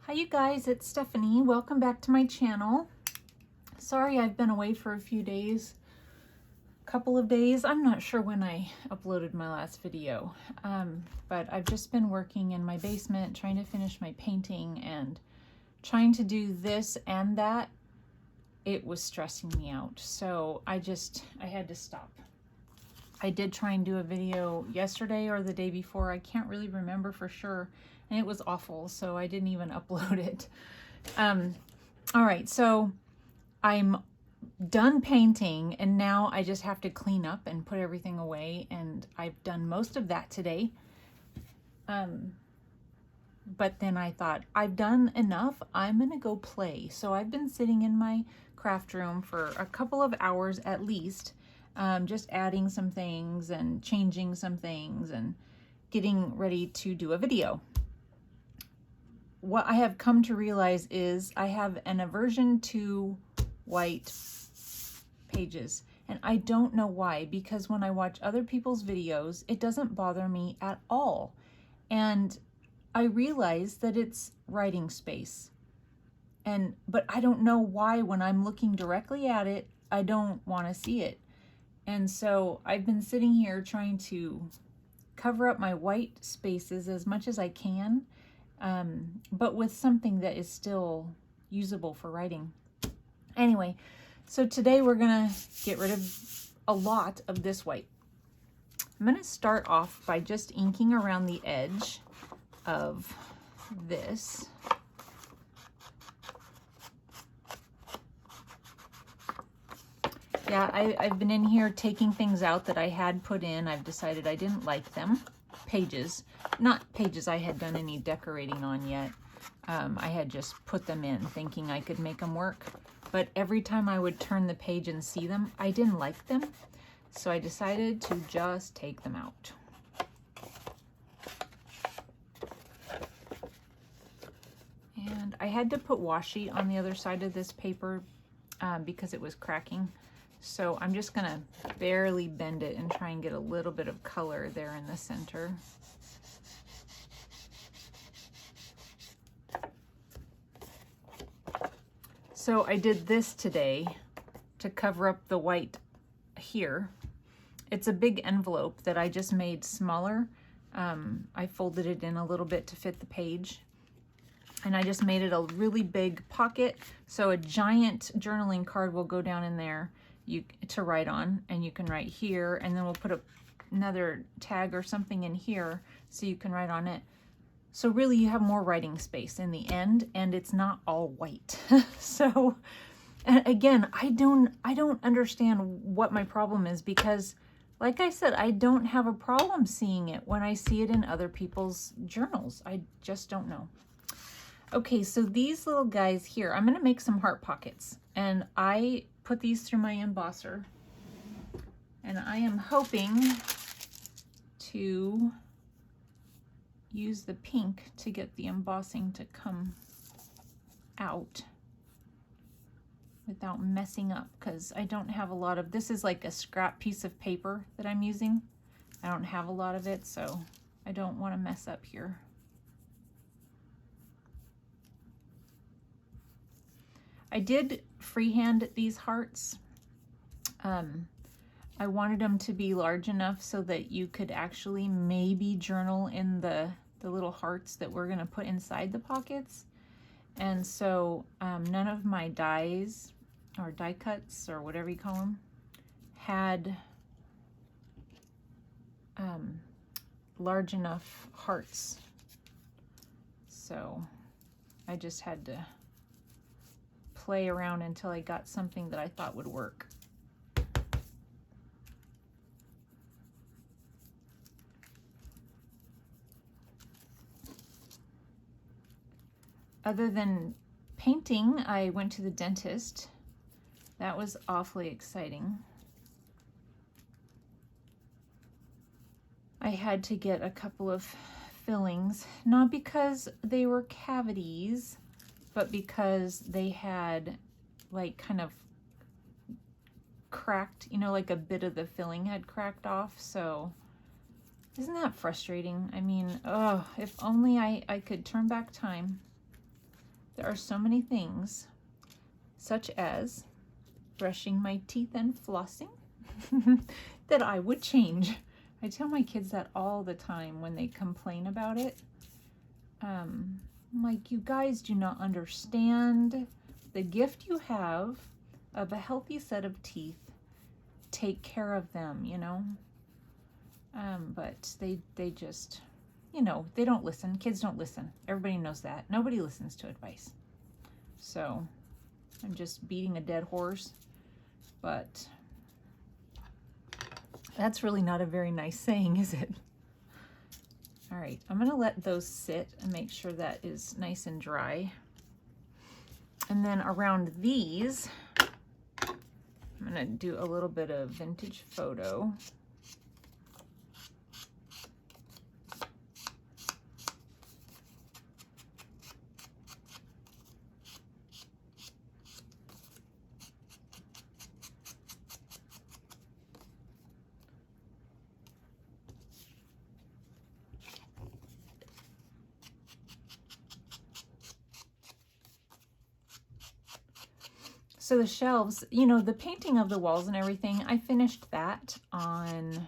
Hi you guys, it's Stephanie. Welcome back to my channel. Sorry I've been away for a few days, couple of days. I'm not sure when I uploaded my last video, but I've just been working in my basement trying to finish my painting and trying to do this and that. It was stressing me out, so I had to stop. I did try and do a video yesterday or the day before. I can't really remember for sure. And it was awful, so I didn't even upload it. All right, so I'm done painting and now I just have to clean up and put everything away, and I've done most of that today. But then I thought, I've done enough, I'm gonna go play. So I've been sitting in my craft room for a couple of hours at least, just adding some things and changing some things and getting ready to do a video. What I have come to realize is I have an aversion to white pages, and I don't know why, because when I watch other people's videos, it doesn't bother me at all. And I realize that it's writing space. But I don't know why when I'm looking directly at it, I don't want to see it. And so I've been sitting here trying to cover up my white spaces as much as I can, but with something that is still usable for writing. Anyway, so today we're gonna get rid of a lot of this white. I'm gonna start off by just inking around the edge of this. Yeah, I've been in here taking things out that I had put in. I've decided I didn't like them. Pages, not pages I had done any decorating on yet. I had just put them in thinking I could make them work. But every time I would turn the page and see them, I didn't like them. So I decided to just take them out. And I had to put washi on the other side of this paper because it was cracking. So I'm just gonna barely bend it and try and get a little bit of color there in the center. So I did this today to cover up the white here. It's a big envelope that I just made smaller. I folded it in a little bit to fit the page. And I just made it a really big pocket. So a giant journaling card will go down in there to write on, and you can write here, and then we'll put another tag or something in here so you can write on it. So really you have more writing space in the end, and it's not all white. So, and again, I don't understand what my problem is, because like I said, I don't have a problem seeing it when I see it in other people's journals. I just don't know. Okay, so these little guys here, I'm gonna make some heart pockets, and I put these through my embosser, and I am hoping to use the pink to get the embossing to come out without messing up, because I don't have a lot of, this is like a scrap piece of paper that I'm using. I don't have a lot of it, so I don't want to mess up here. I did freehand these hearts. I wanted them to be large enough so that you could actually maybe journal in the little hearts that we're gonna put inside the pockets. And so none of my dies or die cuts or whatever you call them had large enough hearts. So I just had to play around until I got something that I thought would work. Other than painting, I went to the dentist. That was awfully exciting. I had to get a couple of fillings, not because they were cavities, but because they had like kind of cracked, you know, like a bit of the filling had cracked off. So isn't that frustrating? I mean, oh, if only I could turn back time there are so many things, such as brushing my teeth and flossing, that I would change. I tell my kids that all the time when they complain about it. I'm like, you guys do not understand the gift you have of a healthy set of teeth. Take care of them, you know. But they just, you know, they don't listen. Kids don't listen. Everybody knows that. Nobody listens to advice. So I'm just beating a dead horse, but that's really not a very nice saying, is it? All right, I'm gonna let those sit and make sure that is nice and dry. And then around these, I'm gonna do a little bit of vintage photo. So the shelves, you know, the painting of the walls and everything, I finished that on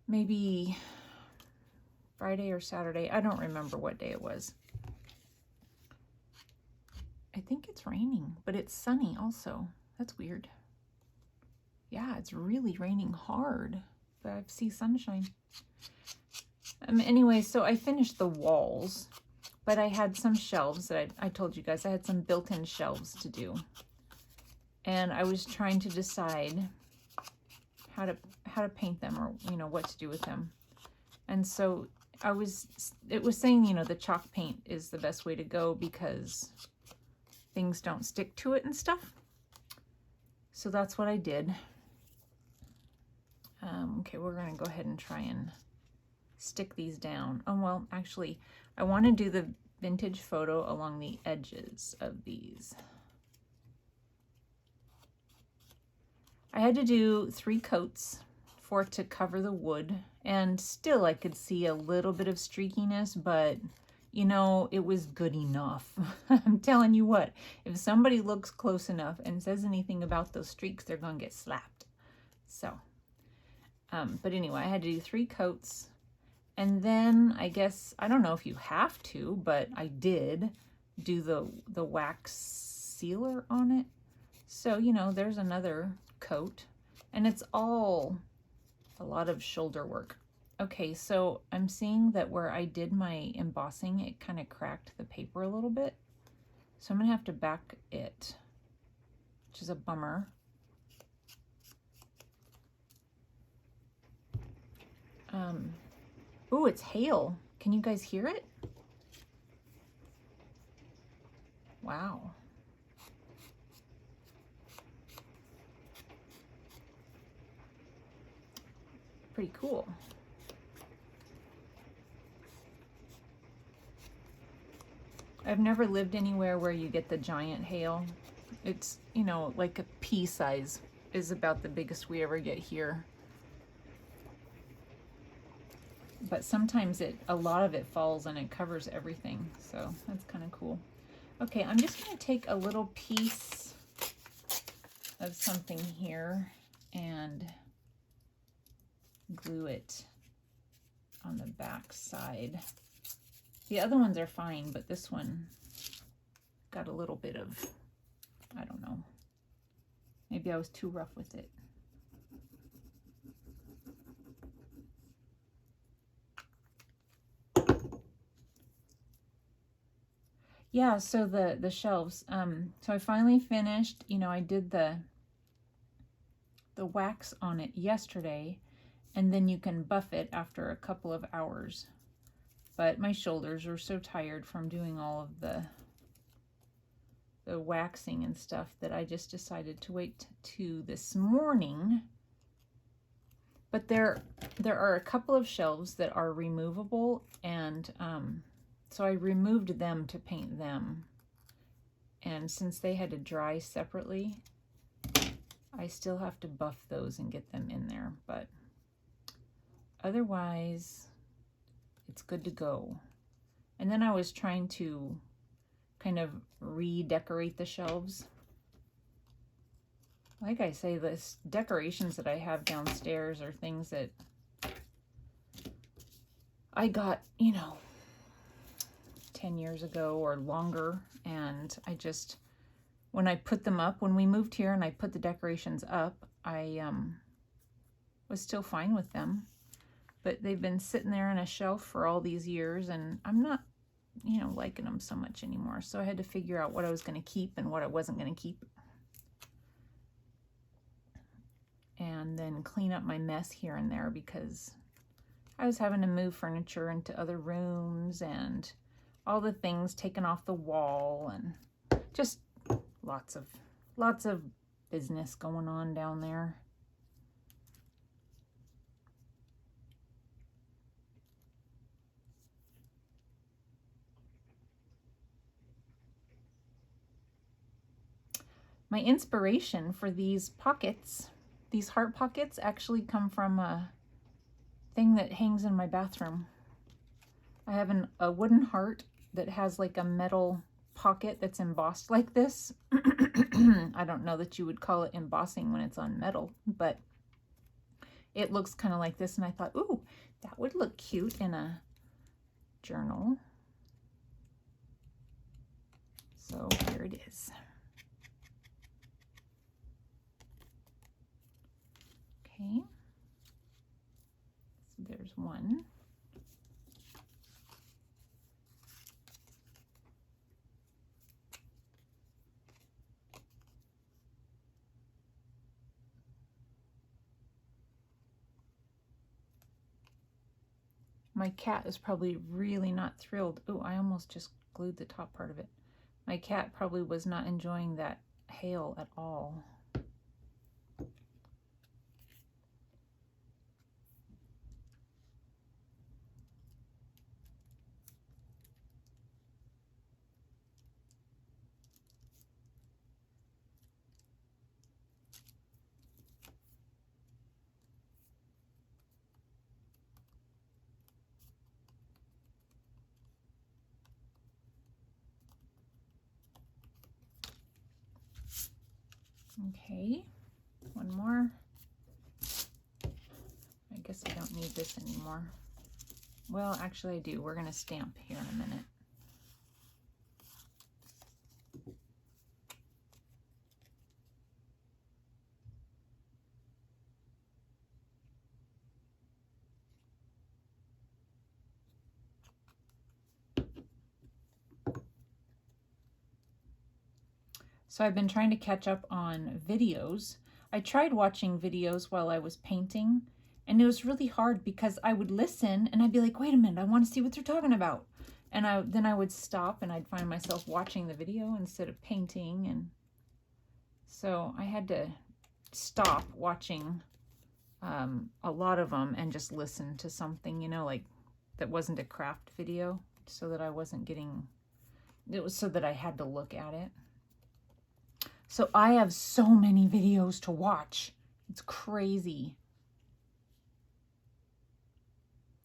maybe Friday or Saturday. I don't remember what day it was. I think it's raining, but it's sunny also. That's weird. Yeah, it's really raining hard, but I see sunshine. Anyway, so I finished the walls. But I had some shelves that I told you guys, I had some built-in shelves to do. And I was trying to decide how to paint them, or, you know, what to do with them. And so it was saying, you know, the chalk paint is the best way to go because things don't stick to it and stuff. So that's what I did. Okay, we're gonna go ahead and try and stick these down. Oh, well, actually, I want to do the vintage photo along the edges of these. I had to do 3 coats for it to cover the wood, and still I could see a little bit of streakiness, but you know, it was good enough. I'm telling you what, if somebody looks close enough and says anything about those streaks, they're gonna get slapped. So, but anyway, I had to do 3 coats. And then I guess, I don't know if you have to, but I did do the wax sealer on it. So, you know, there's another coat, and it's all a lot of shoulder work. Okay, so I'm seeing that where I did my embossing, it kind of cracked the paper a little bit. So I'm gonna have to back it, which is a bummer. Ooh, it's hail. Can you guys hear it? Wow. Pretty cool. I've never lived anywhere where you get the giant hail. It's, you know, like a pea size is about the biggest we ever get here. But sometimes a lot of it falls and it covers everything, so that's kind of cool. Okay, I'm just going to take a little piece of something here and glue it on the back side. The other ones are fine, but this one got a little bit of, I don't know, maybe I was too rough with it. Yeah, so the shelves, so I finally finished, you know, I did the wax on it yesterday, and then you can buff it after a couple of hours. But my shoulders are so tired from doing all of the waxing and stuff that I just decided to wait to this morning. But there are a couple of shelves that are removable, and so I removed them to paint them. And since they had to dry separately, I still have to buff those and get them in there. But otherwise, it's good to go. And then I was trying to kind of redecorate the shelves. Like I say, the decorations that I have downstairs are things that I got, you know, 10 years ago or longer. And I just, when I put them up, when we moved here and I put the decorations up, I was still fine with them. But they've been sitting there on a shelf for all these years, and I'm not, you know, liking them so much anymore. So I had to figure out what I was going to keep and what I wasn't going to keep. And then clean up my mess here and there, because I was having to move furniture into other rooms and all the things taken off the wall, and just lots of business going on down there. My inspiration for these pockets, these heart pockets, actually come from a thing that hangs in my bathroom. I have a wooden heart that has like a metal pocket that's embossed like this. I don't know that you would call it embossing when it's on metal, but it looks kind of like this, and I thought, ooh, that would look cute in a journal. So here it is. Okay, so there's one. My cat is probably really not thrilled. Oh, I almost just glued the top part of it. My cat probably was not enjoying that hail at all. Okay, one more. I guess I don't need this anymore. Well, actually I do. We're going to stamp here in a minute. So I've been trying to catch up on videos. I tried watching videos while I was painting, and it was really hard because I would listen and I'd be like, wait a minute, I want to see what they're talking about. And then I would stop and I'd find myself watching the video instead of painting. And so I had to stop watching a lot of them and just listen to something, you know, like that wasn't a craft video, so that I wasn't getting, it was so that I had to look at it. So I have so many videos to watch. It's crazy.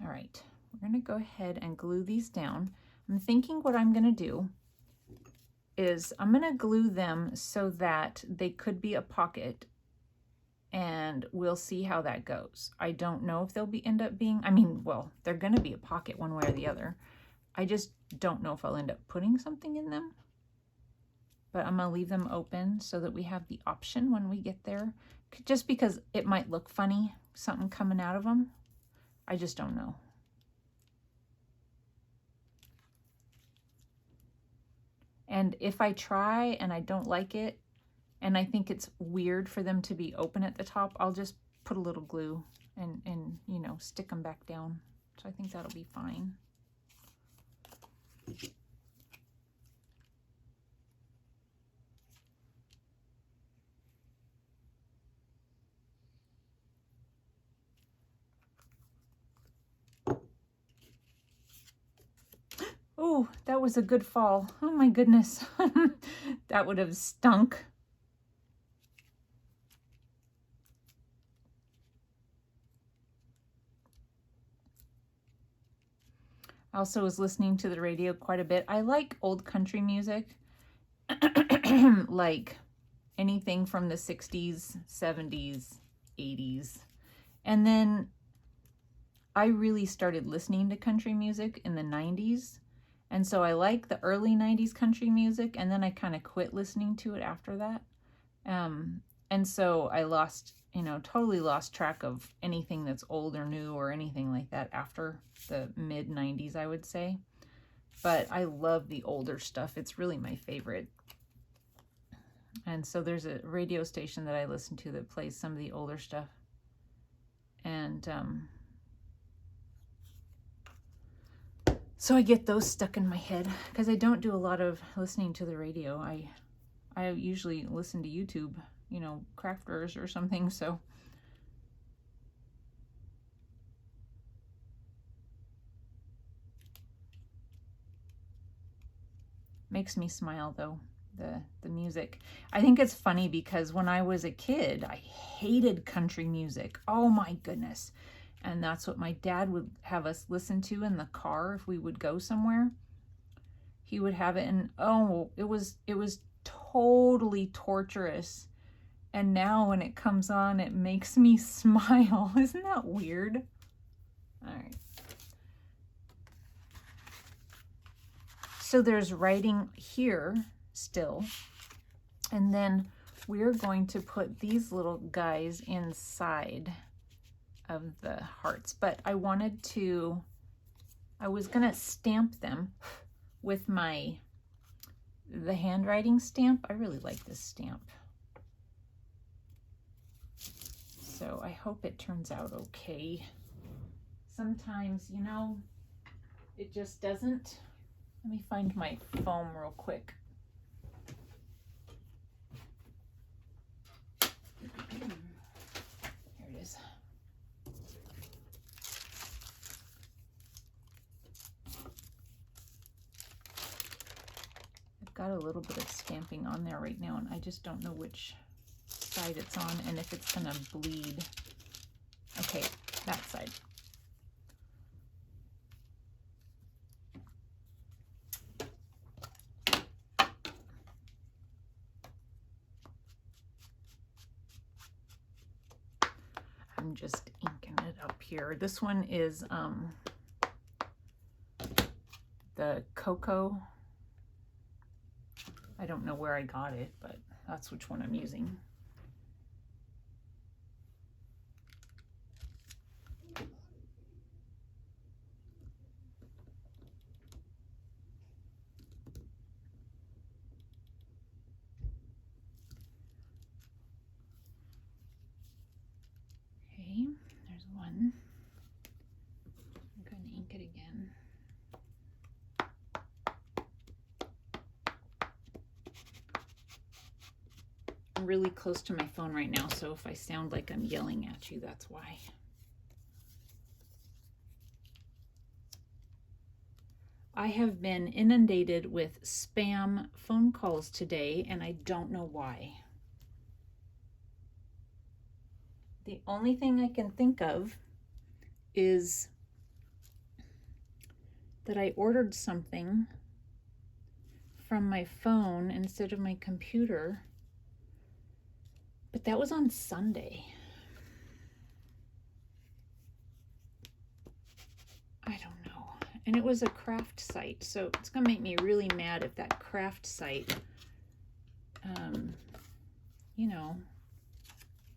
All right, we're gonna go ahead and glue these down. I'm thinking what I'm gonna do is I'm gonna glue them so that they could be a pocket, and we'll see how that goes. I don't know if they'll end up being, I mean, well, they're gonna be a pocket one way or the other. I just don't know if I'll end up putting something in them. But I'm gonna leave them open so that we have the option when we get there. Just because it might look funny, something coming out of them. I just don't know. And if I try and I don't like it, and I think it's weird for them to be open at the top, I'll just put a little glue and you know, stick them back down. So I think that'll be fine. Oh, that was a good fall. Oh my goodness. That would have stunk. Also was listening to the radio quite a bit. I like old country music, like anything from the 60s, 70s, 80s. And then I really started listening to country music in the 90s. And so I like the early 90s country music, and then I kind of quit listening to it after that. And so I totally lost track of anything that's old or new or anything like that after the mid 90s, I would say. But I love the older stuff. It's really my favorite. And so there's a radio station that I listen to that plays some of the older stuff. And so I get those stuck in my head because I don't do a lot of listening to the radio. I usually listen to YouTube, crafters or something, so. Makes me smile though, the music. I think it's funny because when I was a kid, I hated country music. Oh my goodness. And that's what my dad would have us listen to in the car if we would go somewhere. He would have it, and it was totally torturous. And now when it comes on, it makes me smile. Isn't that weird? All right. So there's writing here still. And then we're going to put these little guys inside of the hearts. But I was going to stamp them with the handwriting stamp. I really like this stamp. So I hope it turns out okay. Sometimes, it just doesn't. Let me find my foam real quick. Here it is. I've got a little bit of stamping on there right now, and I just don't know which side it's on and if it's gonna bleed. Okay, that side. I'm just inking it up here. This one is the cocoa. I don't know where I got it, but that's which one I'm using. Okay, there's one. I'm going to ink it again. I'm really close to my phone right now, so if I sound like I'm yelling at you, that's why. I have been inundated with spam phone calls today, and I don't know why. The only thing I can think of is that I ordered something from my phone instead of my computer, but that was on Sunday. I don't know. And it was a craft site, so it's gonna make me really mad if that craft site,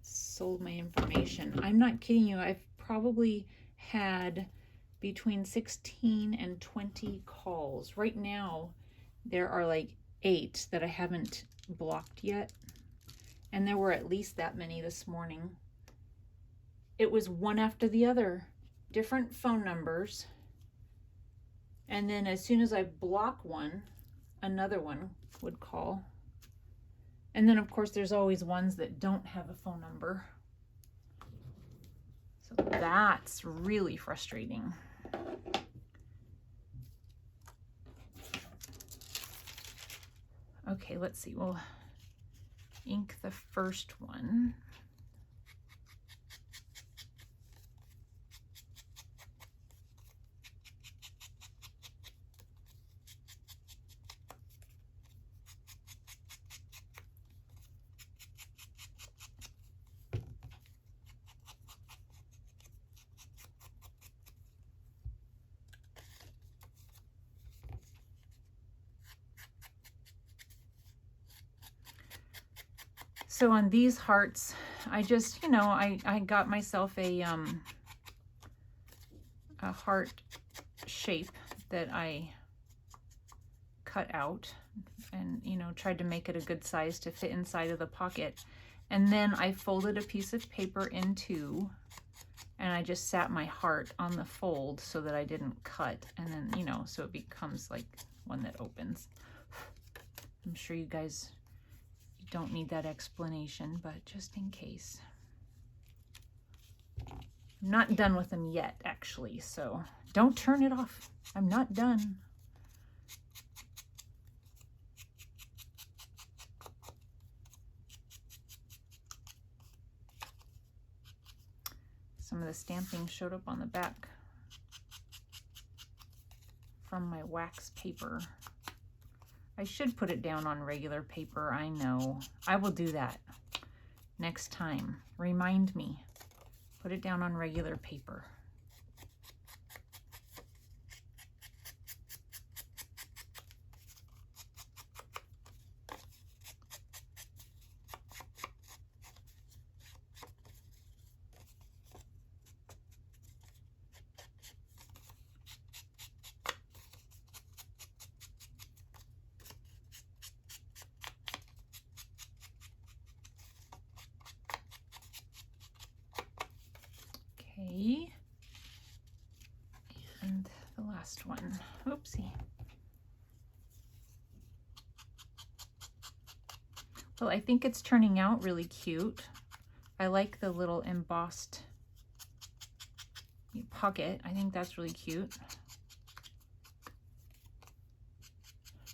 sold my information. I'm not kidding you. I've probably had between 16 and 20 calls. Right now, there are like 8 that I haven't blocked yet. And there were at least that many this morning. It was one after the other, different phone numbers. And then as soon as I block one, another one would call. And then of course there's always ones that don't have a phone number. So that's really frustrating. Okay, let's see. We'll ink the first one. So on these hearts, I just, you know, I got myself a heart shape that I cut out and, you know, tried to make it a good size to fit inside of the pocket. And then I folded a piece of paper in two, and I just sat my heart on the fold so that I didn't cut. And then, you know, so it becomes like one that opens. I'm sure you guys don't need that explanation, but just in case. I'm not done with them yet, actually, so don't turn it off. I'm not done. Some of the stamping showed up on the back from my wax paper. I should put it down on regular paper, I know. I will do that next time. Remind me. Put it down on regular paper. Okay, and the last one. Oopsie. Well, I think it's turning out really cute. I like the little embossed pocket. I think that's really cute.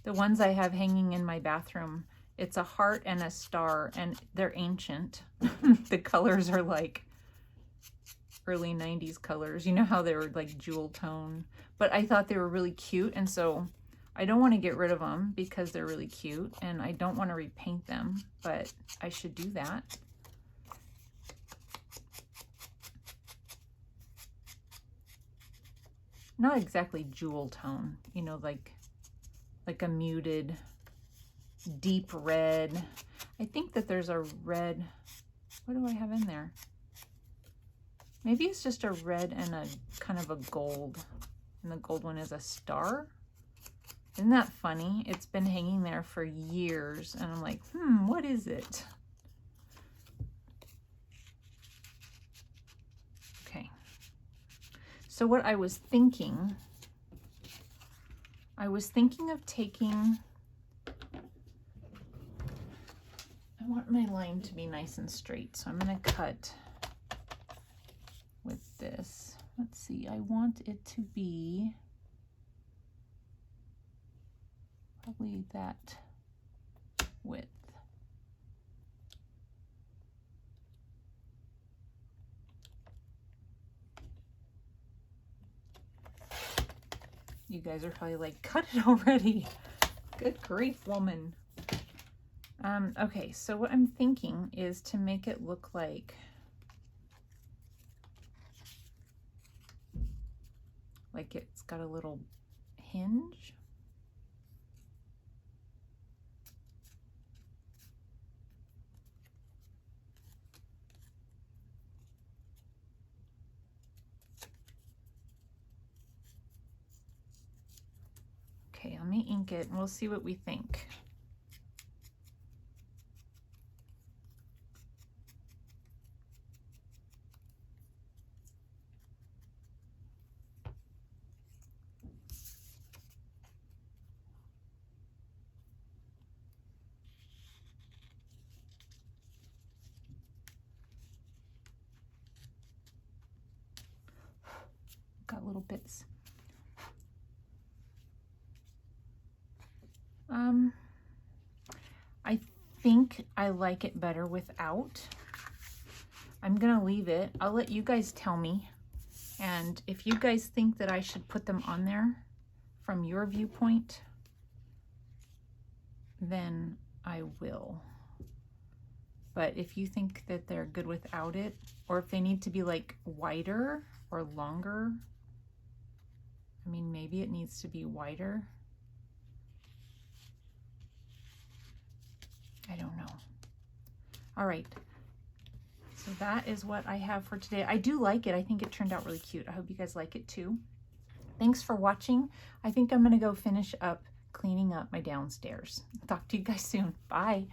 The ones I have hanging in my bathroom, it's a heart and a star, and they're ancient. The colors are like early 90s colors. You know how they were like jewel tone, but I thought they were really cute, and so I don't want to get rid of them because they're really cute, and I don't want to repaint them, but I should do that. Not exactly jewel tone, you know, like a muted deep red. I think that there's a red, what do I have in there? Maybe it's just a red and a kind of a gold, and the gold one is a star. Isn't that funny? It's been hanging there for years, and I'm like, what is it? Okay. So what I was thinking of taking, I want my line to be nice and straight, so I'm going to cut with this. Let's see, I want it to be probably that width. You guys are probably like, cut it already. Good grief, woman. Okay, so what I'm thinking is to make it look like it's got a little hinge. Okay, let me ink it and we'll see what we think. Got little bits. I think I like it better without. I'm gonna leave it. I'll let you guys tell me. And if you guys think that I should put them on there from your viewpoint, then I will. But if you think that they're good without it, or if they need to be like wider or longer, I mean, maybe it needs to be wider. I don't know. All right. So that is what I have for today. I do like it. I think it turned out really cute. I hope you guys like it too. Thanks for watching. I think I'm going to go finish up cleaning up my downstairs. Talk to you guys soon. Bye.